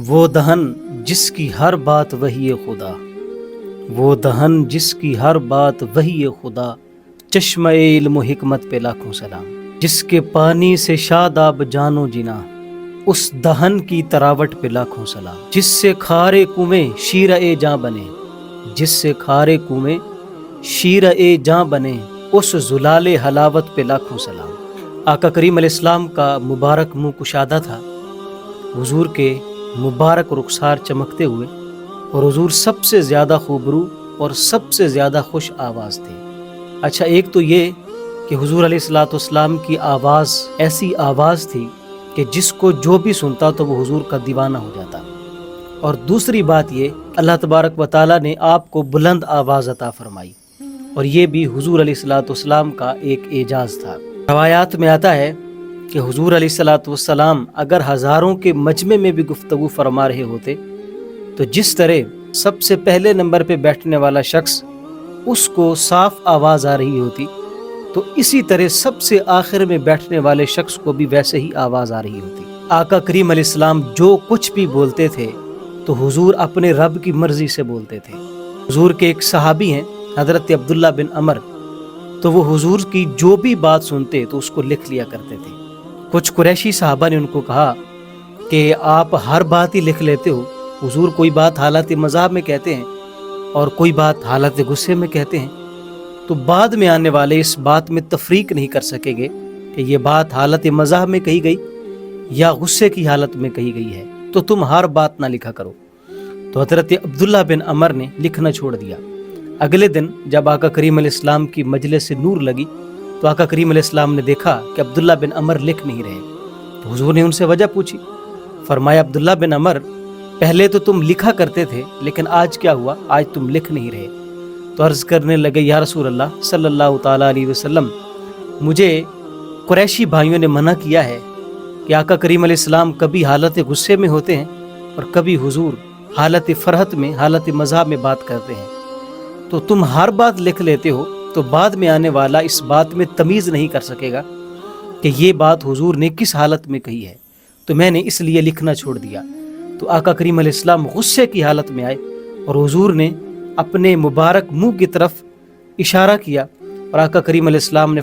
وہ دہن جس کی ہر بات وحی خدا، وہ دہن جس کی ہر بات وحی خدا، چشمہ علم و حکمت پہ لاکھوں سلام۔ جس کے پانی سے شاداب جانو جنا، اس دہن کی تراوٹ پہ لاکھوں سلام۔ جس سے کھارے کنویں شیرہ جاں بنے، جس سے کھارے کنویں شیرہ جاں بنے، اس زلال حلاوت پہ لاکھوں سلام۔ آقا کریم علیہ السلام کا مبارک منہ کشادہ تھا، حضور کے مبارک رخسار چمکتے ہوئے، اور حضور سب سے زیادہ خوبرو اور سب سے زیادہ خوش آواز تھے۔ اچھا، ایک تو یہ کہ حضور علیہ السلام کی آواز ایسی آواز تھی کہ جس کو جو بھی سنتا تو وہ حضور کا دیوانہ ہو جاتا، اور دوسری بات یہ اللہ تبارک و تعالیٰ نے آپ کو بلند آواز عطا فرمائی، اور یہ بھی حضور علیہ السلام کا ایک اعجاز تھا۔ روایات میں آتا ہے کہ حضور علیہ السلام اگر ہزاروں کے مجمع میں بھی گفتگو فرما رہے ہوتے تو جس طرح سب سے پہلے نمبر پہ بیٹھنے والا شخص اس کو صاف آواز آ رہی ہوتی، تو اسی طرح سب سے آخر میں بیٹھنے والے شخص کو بھی ویسے ہی آواز آ رہی ہوتی۔ آقا کریم علیہ السلام جو کچھ بھی بولتے تھے تو حضور اپنے رب کی مرضی سے بولتے تھے۔ حضور کے ایک صحابی ہیں حضرت عبداللہ بن عمر، تو وہ حضور کی جو بھی بات سنتے تو اس کو لکھ لیا کرتے تھے۔ کچھ قریشی صحابہ نے ان کو کہا کہ آپ ہر بات ہی لکھ لیتے ہو، حضور کوئی بات حالت مزاح میں کہتے ہیں اور کوئی بات حالت غصے میں کہتے ہیں، تو بعد میں آنے والے اس بات میں تفریق نہیں کر سکیں گے کہ یہ بات حالت مزاح میں کہی گئی یا غصے کی حالت میں کہی گئی ہے، تو تم ہر بات نہ لکھا کرو۔ تو حضرت عبداللہ بن عمر نے لکھنا چھوڑ دیا۔ اگلے دن جب آقا کریم علیہ السلام کی مجلس سے نور لگی تو آقا کریم علیہ السلام نے دیکھا کہ عبداللہ بن عمر لکھ نہیں رہے، تو حضور نے ان سے وجہ پوچھی۔ فرمایا عبداللہ بن عمر، پہلے تو تم لکھا کرتے تھے لیکن آج کیا ہوا، آج تم لکھ نہیں رہے۔ تو عرض کرنے لگے، یا رسول اللہ صلی اللہ تعالیٰ علیہ وسلم، مجھے قریشی بھائیوں نے منع کیا ہے کہ آقا کریم علیہ السلام کبھی حالت غصے میں ہوتے ہیں اور کبھی حضور حالت فرحت میں، حالت مزاح میں بات کرتے ہیں، تو تم ہر بات لکھ لیتے ہو تو بعد میں آنے والا اس بات میں تمیز نہیں کر سکے گا کہ یہ بات حضور نے کس حالت میں کہی ہے، تو میں نے اس لیے لکھنا چھوڑ دیا۔ تو آقا کریم علیہ السلام غصے کی حالت میں آئے اور حضور نے اپنے مبارک منہ کی طرف اشارہ کیا، اور آقا کریم علیہ السلام نے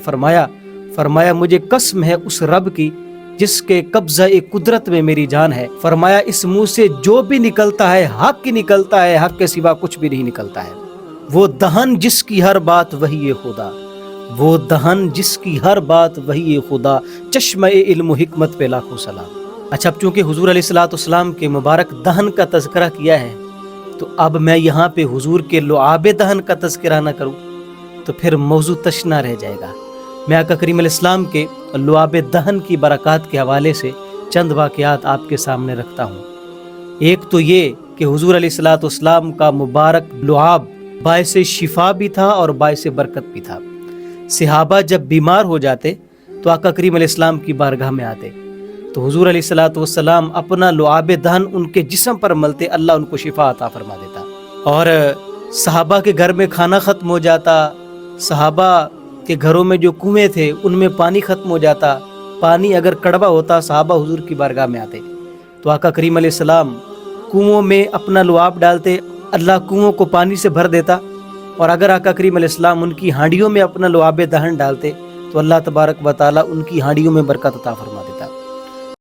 فرمایا مجھے قسم ہے اس رب کی جس کے قبضہ قدرت میں میری جان ہے، فرمایا اس منہ سے جو بھی نکلتا ہے حق ہی نکلتا ہے، حق کے سوا کچھ بھی نہیں نکلتا ہے۔ وہ دہن جس کی ہر بات وحی خدا، وہ دہن جس کی ہر بات وحی خدا، چشمہ علم و حکمت پہ لاکھوں سلام۔ اچھا، اب چونکہ حضور علیہ السلام کے مبارک دہن کا تذکرہ کیا ہے تو اب میں یہاں پہ حضور کے لعاب دہن کا تذکرہ نہ کروں تو پھر موضوع تشنا رہ جائے گا۔ میں آقا کریم علیہ السلام کے لعاب دہن کی برکات کے حوالے سے چند واقعات آپ کے سامنے رکھتا ہوں۔ ایک تو یہ کہ حضور علیہ السلام کا مبارک لعاب باعث شفا بھی تھا اور باعث برکت بھی تھا۔ صحابہ جب بیمار ہو جاتے تو آقا کریم علیہ السلام کی بارگاہ میں آتے تو حضور علیہ السلام اپنا لعاب دہن ان کے جسم پر ملتے، اللہ ان کو شفا عطا فرما دیتا۔ اور صحابہ کے گھر میں کھانا ختم ہو جاتا، صحابہ کے گھروں میں جو کنویں تھے ان میں پانی ختم ہو جاتا، پانی اگر کڑوا ہوتا صحابہ حضور کی بارگاہ میں آتے تو آقا کریم علیہ السلام کنووں میں اپنا لعاب ڈالتے، اللہ کنووں کو پانی سے بھر دیتا، اور اگر آقا کریم علیہ السلام ان کی ہانڈیوں میں اپنا لعاب دہن ڈالتے تو اللہ تبارک و تعالیٰ ان کی ہانڈیوں میں برکت عطا فرما دیتا۔